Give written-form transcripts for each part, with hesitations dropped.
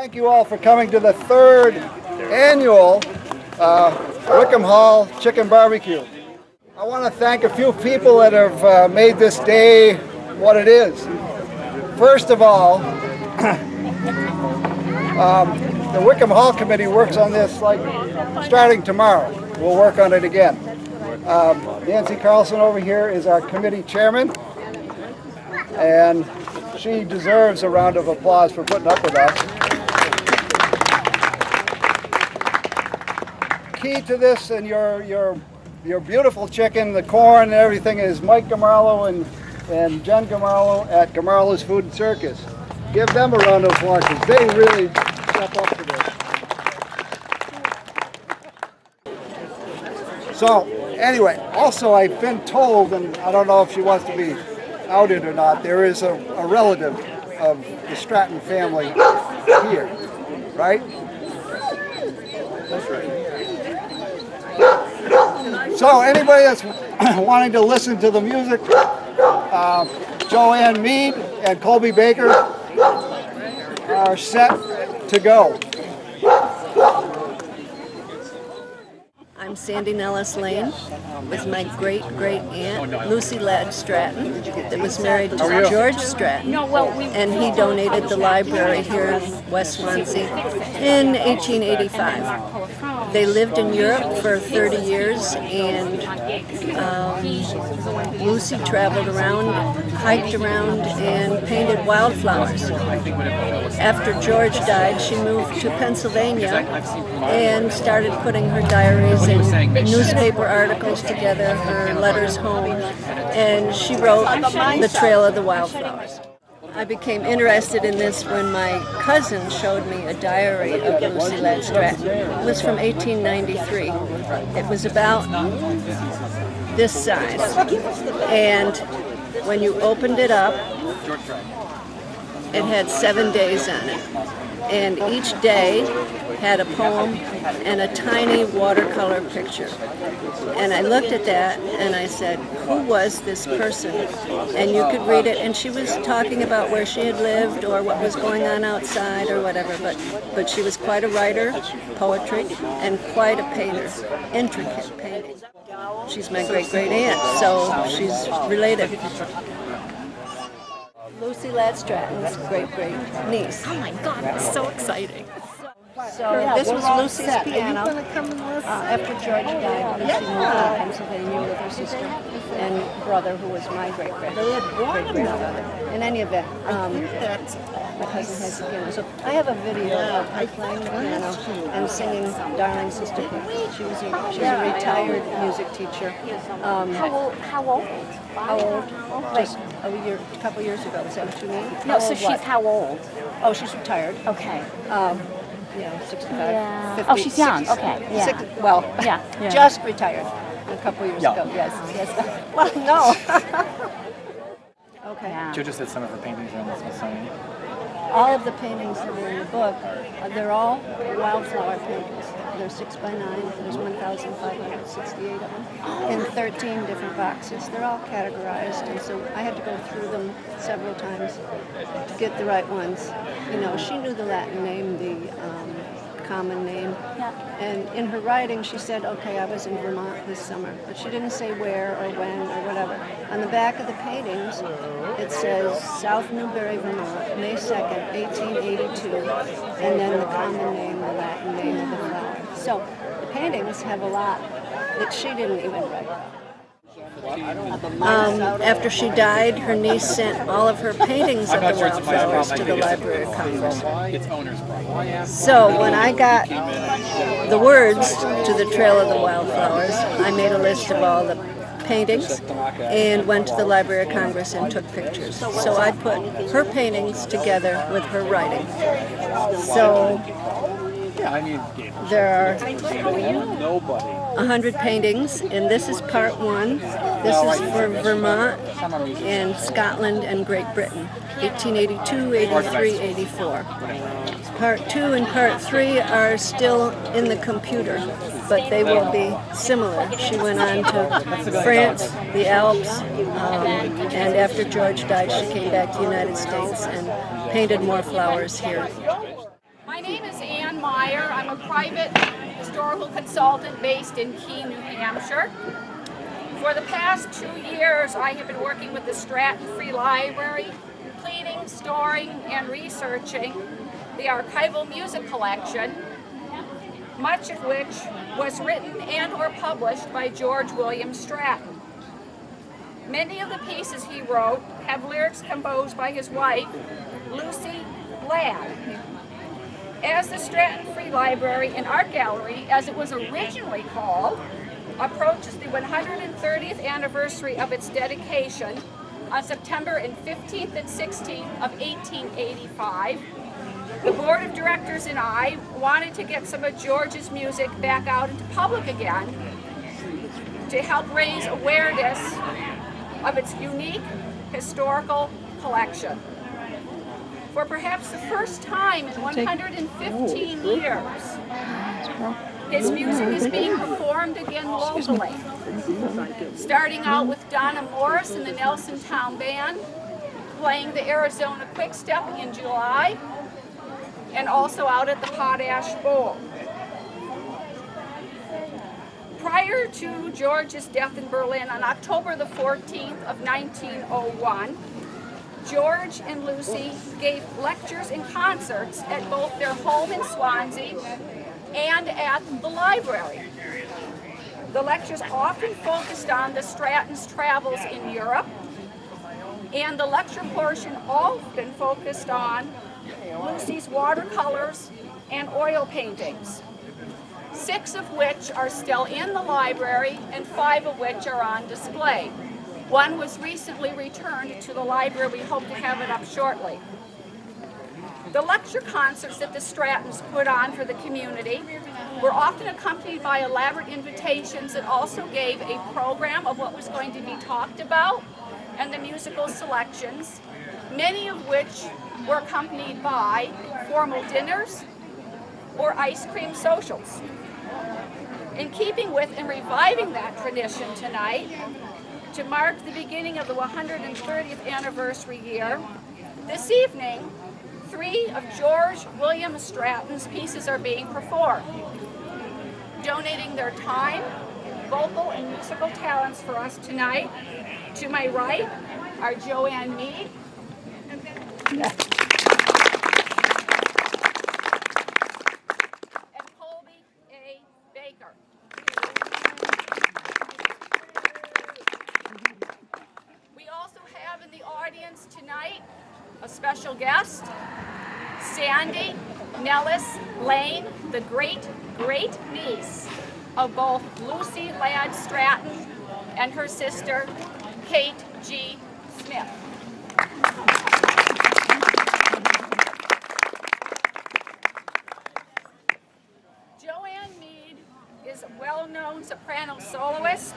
Thank you all for coming to the third annual Whitcomb Hall Chicken Barbecue. I want to thank a few people that have made this day what it is. First of all, the Whitcomb Hall Committee works on this like starting tomorrow. We'll work on it again. Nancy Carlson over here is our committee chairman, and she deserves a round of applause for putting up with us. Key to this and your beautiful chicken, the corn and everything is Mike Gamarlo and Jen Gamarlo at Gamarlo's Food and Circus. Give them a round of applause because they really step up to this. So anyway, also I've been told, and I don't know if she wants to be outed or not, there is a relative of the Stratton family here, right? That's right. So anybody that's wanting to listen to the music, Joanne Mead and Colby Baker are set to go. I'm Sandy Nellis Lane with my great-great-aunt, Lucy Ladd Stratton, that was married to George Stratton, and he donated the library here in West Swanzey in 1885. They lived in Europe for 30 years, and Lucy traveled around, hiked around, and painted wildflowers. After George died, she moved to Pennsylvania and started putting her diaries and newspaper articles together, her letters home, and she wrote The Trail of the Wildflowers. I became interested in this when my cousin showed me a diary of Lucy Ladd Stratton. It was from 1893. It was about this size, and when you opened it up, it had 7 days on it, and each day had a poem and a tiny watercolor picture. And I looked at that and I said, who was this person? And you could read it, and she was talking about where she had lived or what was going on outside or whatever, but she was quite a writer, poetry, and quite a painter, intricate painting. She's my great-great-aunt, so she's related. Lucy Ladd Stratton's great-great-niece. Oh my God, that's so exciting. So this was Lucy's piano. After George died, Lucy moved to Pennsylvania with her sister and brother, who was my great-great-grandfather. In any event, my cousin has the piano. So I have a video of her playing the piano and singing Darling Sister Pete. She's a retired music teacher. How old? How old? Just a couple years ago. Is that what you mean? No, so she's how old? Oh, she's retired. Okay. Yeah, 65. Yeah. 50, Oh, she's young. 60, Okay. Yeah. 60, well, Yeah. just retired a couple years ago. Yes. Well, no. Okay. Yeah. Joe just said some of her paintings are in the Smithsonian. All of the paintings that are in the book, they're all wildflower paintings. They're 6 by 9. There's 1,568 of them in 13 different boxes. They're all categorized, and so I had to go through them several times to get the right ones. You know, she knew the Latin name, the common name, and in her writing she said, okay, I was in Vermont this summer, but she didn't say where or when or whatever. On the back of the paintings it says South Newbury, Vermont, May 2nd, 1882, and then the common name, the Latin name of the flower. So the paintings have a lot that she didn't even write. After she died, her niece sent all of her paintings of the wildflowers to the Library of Congress. So when I got the words to the Trail of the Wildflowers, I made a list of all the paintings and went to the Library of Congress and took pictures. So I put her paintings together with her writing. So there are 100 paintings, and this is part 1. This is for Vermont and Scotland and Great Britain, 1882, 83, 84. Part 2 and Part 3 are still in the computer, but they will be similar. She went on to France, the Alps, and after George died, she came back to the United States and painted more flowers here. My Meyer. I'm a private historical consultant based in Keene, New Hampshire. For the past 2 years, I have been working with the Stratton Free Library, completing, storing, and researching the archival music collection, much of which was written and or published by George William Stratton. Many of the pieces he wrote have lyrics composed by his wife, Lucy Ladd. As the Stratton Free Library and Art Gallery, as it was originally called, approaches the 130th anniversary of its dedication on September 15th and 16th of 1885, the board of directors and I wanted to get some of George's music back out into public again to help raise awareness of its unique historical collection. For perhaps the first time in 115 years, his music is being performed again locally, starting out with Donna Morris and the Nelson Town Band, playing the Arizona Quick Step in July, and also out at the Potash Bowl. Prior to George's death in Berlin on October the 14th of 1901, George and Lucy gave lectures and concerts at both their home in Swanzey and at the library. The lectures often focused on the Stratton's travels in Europe, and the lecture portion often focused on Lucy's watercolors and oil paintings, 6 of which are still in the library and 5 of which are on display. One was recently returned to the library. We hope to have it up shortly. The lecture concerts that the Strattons put on for the community were often accompanied by elaborate invitations that also gave a program of what was going to be talked about and the musical selections, many of which were accompanied by formal dinners or ice cream socials. In keeping with and reviving that tradition tonight, to mark the beginning of the 130th anniversary year, this evening, 3 of George William Stratton's pieces are being performed. Donating their time, vocal and musical talents for us tonight, to my right are Joanne Mead, and Colby A. Baker. We also have in the audience tonight a special guest, Sandy Nellis Lane, the great-great-niece of both Lucy Ladd Stratton and her sister, Kate G. Smith. Joanne Mead is a well-known soprano soloist,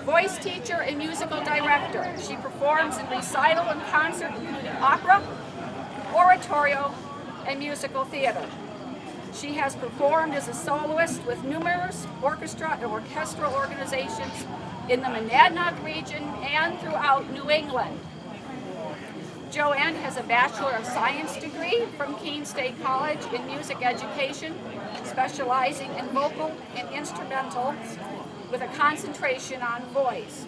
voice teacher, and musical director. She performs in recital and concert, including opera, oratorio, and musical theater. She has performed as a soloist with numerous orchestra and orchestral organizations in the Monadnock region and throughout New England. Joanne has a Bachelor of Science degree from Keene State College in music education, specializing in vocal and instrumental with a concentration on voice.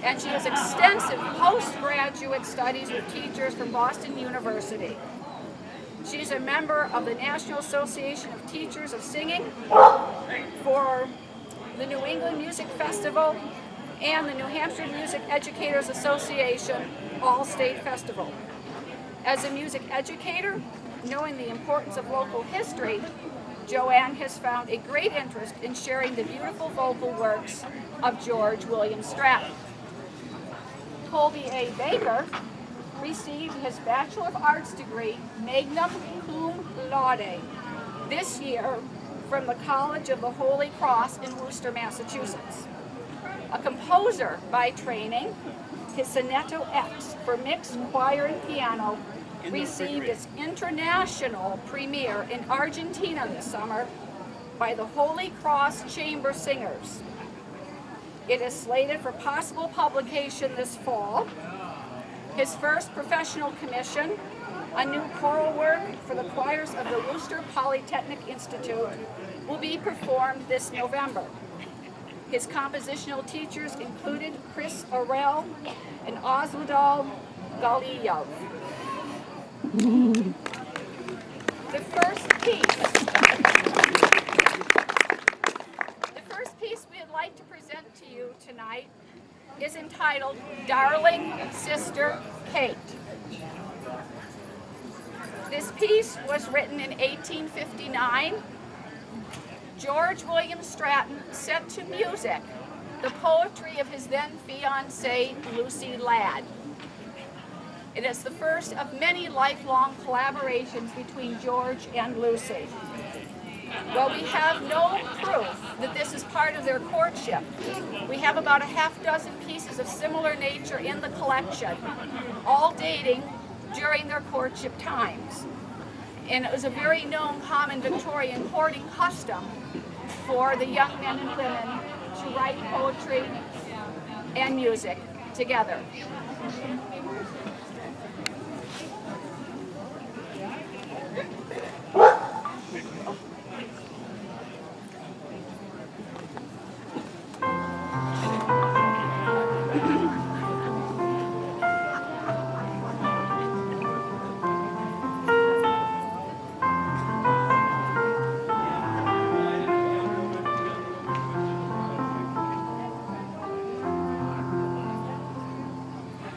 And she has extensive postgraduate studies with teachers from Boston University. She's a member of the National Association of Teachers of Singing for the New England Music Festival and the New Hampshire Music Educators Association All-State Festival. As a music educator, knowing the importance of local history, Joanne has found a great interest in sharing the beautiful vocal works of George William Stratton. Colby A. Baker received his Bachelor of Arts degree, magna cum laude, this year from the College of the Holy Cross in Worcester, Massachusetts. A composer by training, his Sonato X for mixed choir and piano received its international premiere in Argentina this summer by the Holy Cross Chamber Singers. It is slated for possible publication this fall. His first professional commission A new choral work for the choirs of the Worcester Polytechnic Institute will be performed this November. His compositional teachers included Chris Orell and Oswald Galiyov. The first piece we would like to present to you tonight is entitled Darling Sister Kate. This piece was written in 1859. George William Stratton set to music the poetry of his then fiancée, Lucy Ladd. It is the first of many lifelong collaborations between George and Lucy. While we have no proof that this is part of their courtship, we have about a half dozen pieces of similar nature in the collection, all dating during their courtship times. And it was a very known common Victorian courting custom for the young men and women to write poetry and music together.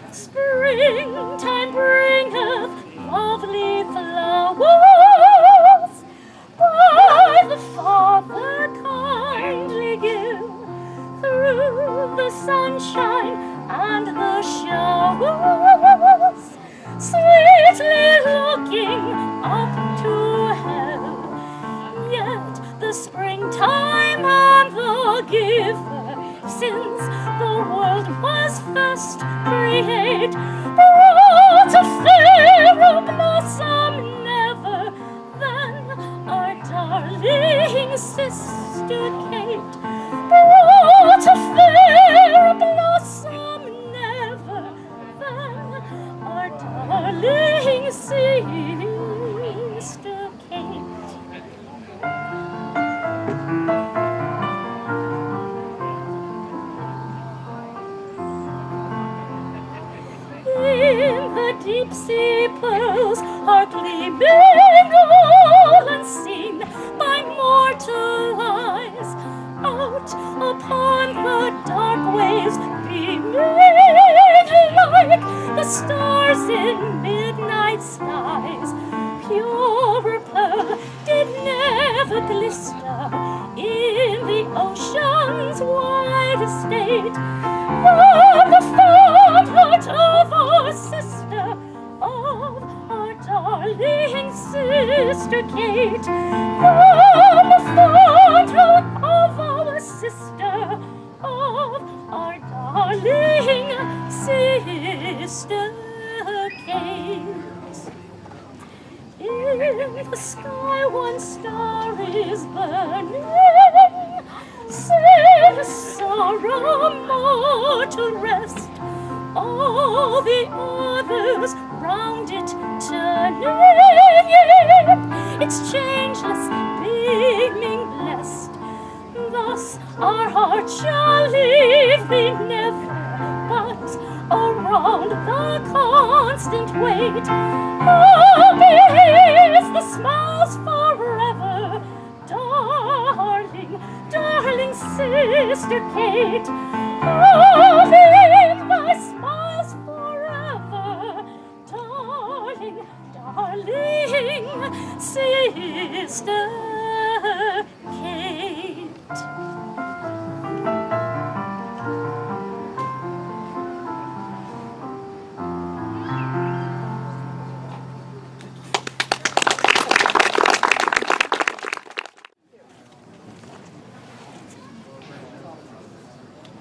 Springtime bringeth lovely flowers by the Father kindly give, through the sunshine and the showers, sweetly looking up to heaven. Yet the springtime and the giver, since the world was first create, brought a fairer blossom never than our darling sister Kate. Brought a fairer blossom never than our darling sister Kate. In the deep sea pearls are gleaming all unseen by mortal eyes, out upon the dark waves beaming like the stars in midnight skies. Purer pearl did never glister in the ocean's wide estate than the fond heart of our sister, of our darling sister Kate. Than the fond heart of our sister, of our darling sister Kate. In the sky one star is burning, send sorrow more to rest, all the others round it turning, its changeless beaming blessed. Thus our heart shall leave thee never, but around the constant weight. Happy is the spouse forever, darling, darling sister Kate. Happy in thy spouse forever, darling, darling sister Kate.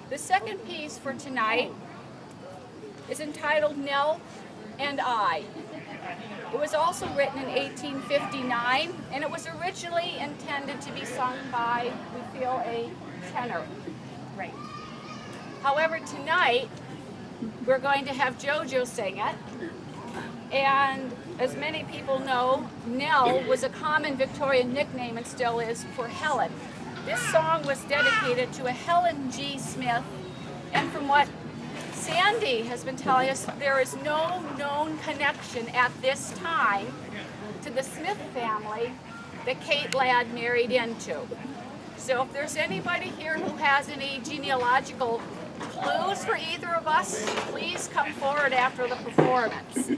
The second piece for tonight is entitled Nell and I. It was also written in 1859, and it was originally intended to be sung by, we feel, a tenor. Right. However, tonight we're going to have JoJo sing it, and As many people know, Nell was a common Victorian nickname and still is for Helen. This song was dedicated to a Helen G. Smith, and from what Sandy has been telling us, there is no known connection at this time to the Smith family that Kate Ladd married into. So if there's anybody here who has any genealogical clues for either of us, please come forward after the performance.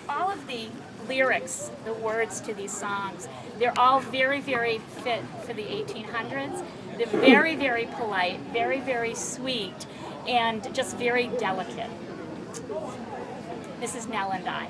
All of the lyrics, the words to these songs, they're all very, very fit for the 1800s. They're very, very polite, very, very sweet, and just very delicate. This is Nell and I.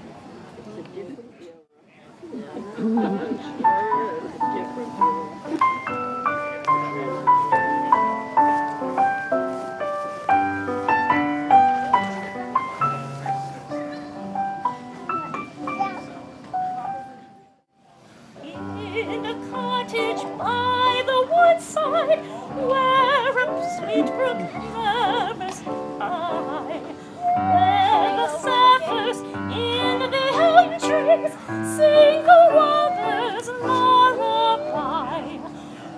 In a cottage by the woodside, where a sweet brook murmurs high, where the zephyrs in the elm trees sing a robin's lullaby,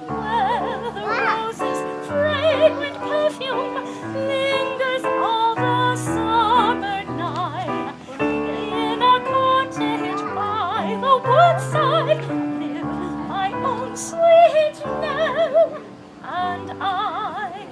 where the rose's fragrant perfume lingers all the summer night. In a cottage by the woodside live my own sweet Nell and I.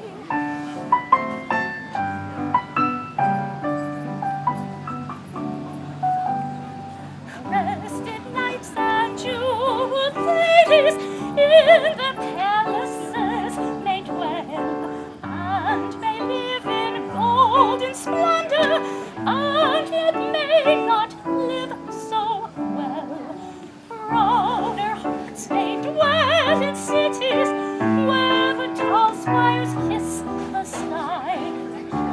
Rested knights and jeweled ladies in the palaces may dwell, and may live in golden splendor, and yet may not live so well. Prouder hearts may dwell in cities where the tall spires kiss the sky,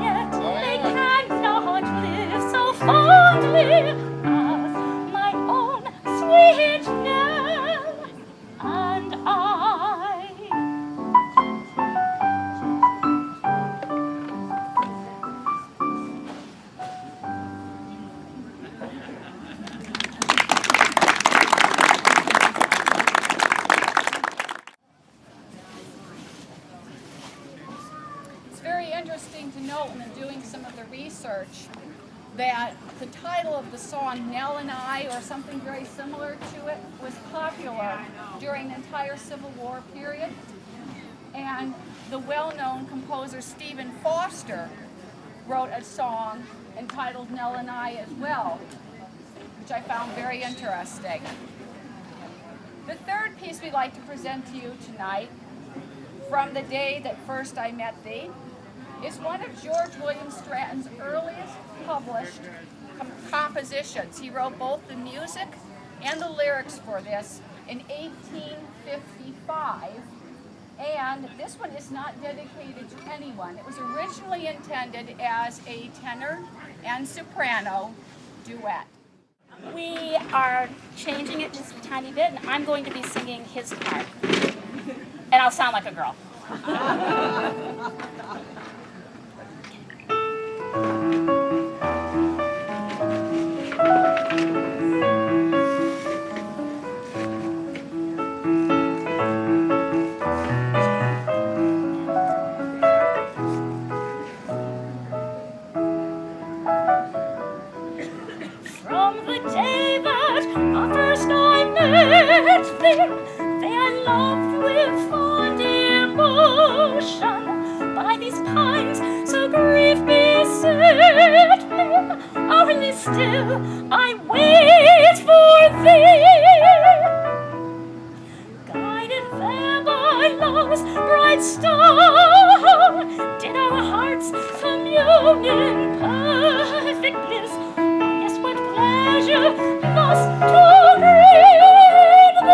yet they cannot live so fondly as my own sweet Nell and I. It's very interesting to note when doing some of the research that the title of the song, Nell and I, or something very similar to it, was popular during the entire Civil War period. And the well-known composer Stephen Foster wrote a song entitled Nell and I as well, which I found very interesting. The third piece we'd like to present to you tonight, From the Day That First I Met Thee, is one of George William Stratton's earliest published compositions. He wrote both the music and the lyrics for this in 1855, and this one is not dedicated to anyone. It was originally intended as a tenor and soprano duet. We are changing it just a tiny bit, and I'm going to be singing his part. And I'll sound like a girl. From the day that first I met thee, I loved with fond emotion. By these pines so grief beset me, hourly still I wait for thee. Guided there by love's bright star, did our hearts commune in perfect bliss. Yes, what pleasure thus to greet thee.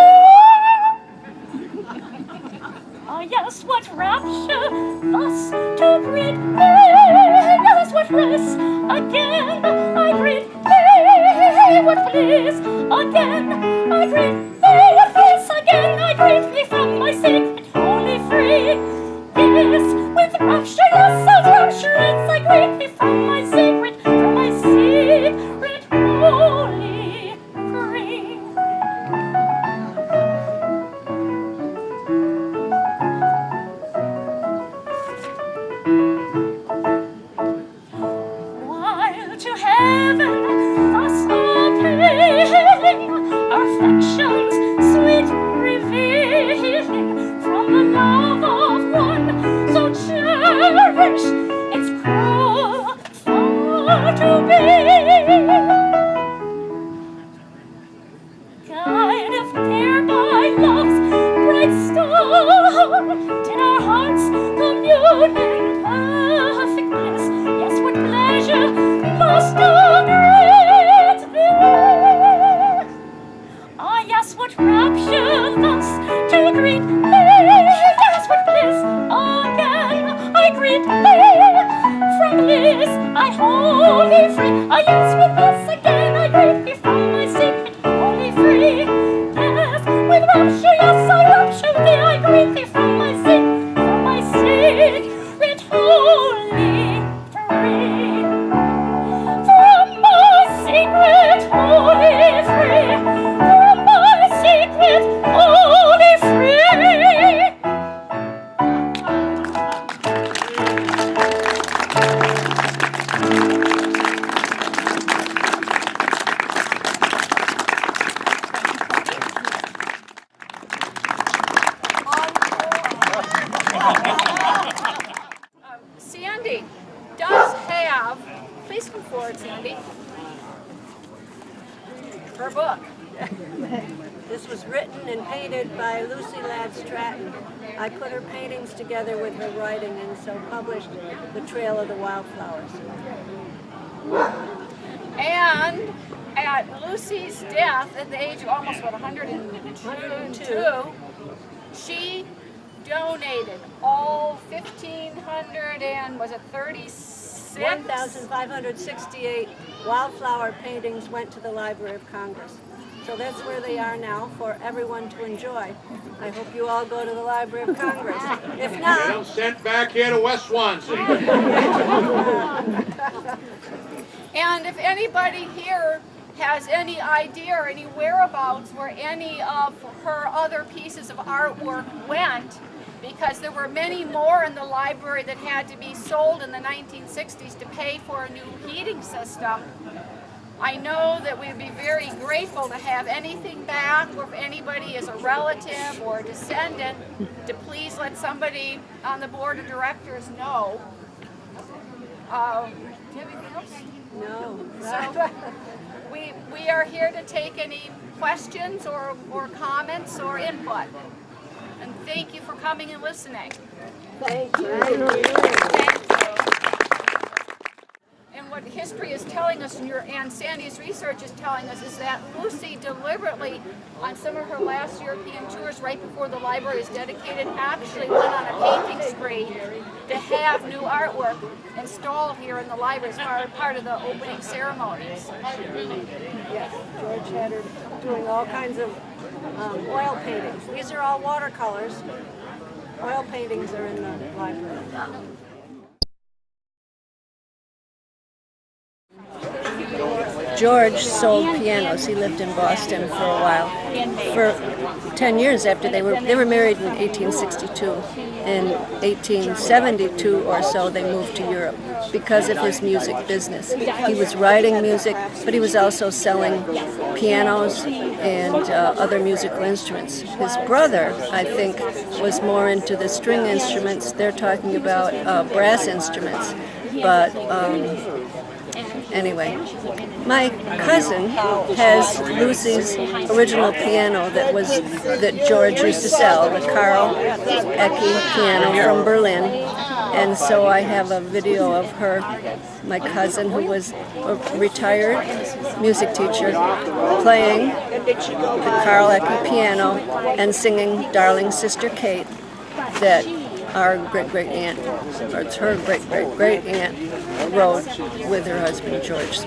Ah, yes, what rapture thus to greet thee. Yes, what bliss again I greet thee. What bliss again I greet thee. What bliss again I greet thee from my secret wholly free. Yes, with rapture, yes, of rapture, I greet thee from my secret perish. It's cruel far to be. Guided there by love's bright star, did our hearts commune in perfect bliss. Yes, what pleasure must await thee! Ah, yes, what rapture thus to greet thee! Yes, what bliss again I greet thee! From bliss I wholly free. Ah, yes, with bliss again I greet thee from my secret wholly free. Yes, with rapture, yes, I rapture thee. I greet thee from my secret wholly free. From my secret wholly free. From my secret wholly free. Sandy does have, please come forward, Sandy, her book. This was written and painted by Lucy Ladd Stratton. I put her paintings together with her writing and so published The Trail of the Wildflowers. And at Lucy's death, at the age of almost, what, 102, she donated all 1,500 and, was it 36? 1,568 wildflower paintings went to the Library of Congress. So that's where they are now for everyone to enjoy. I hope you all go to the Library of Congress. If Get not, them sent back here to West Swanzey. And if anybody here has any idea or any whereabouts where any of her other pieces of artwork went, because there were many more in the library that had to be sold in the 1960s to pay for a new heating system, I know that we'd be very grateful to have anything back, or if anybody is a relative or a descendant, to please let somebody on the board of directors know. Do you have anything else? no. So we are here to take any questions or comments or input. And thank you for coming and listening. Thank you. Thank you. And what history is telling us, and Sandy's research is telling us, is that Lucy deliberately, on some of her last European tours, right before the library was dedicated, actually went on a painting spree to have new artwork installed here in the library as part of the opening ceremonies. Yes, George had her doing all kinds of oil paintings. These are all watercolors. Oil paintings are in the library. George sold pianos. He lived in Boston for a while. For 10 years after they were married in 1862. In 1872 or so, they moved to Europe because of his music business. He was writing music, but he was also selling pianos and other musical instruments. His brother, I think, was more into the string instruments. They're talking about brass instruments, but anyway, my cousin has Lucy's original piano that George used to sell, the Carl Ecke piano from Berlin. And so I have a video of her, my cousin, who was a retired music teacher, playing the Carl Ecke piano and singing Darling Sister Kate, that our great-great-aunt, or it's her great-great-great-aunt, wrote with her husband George.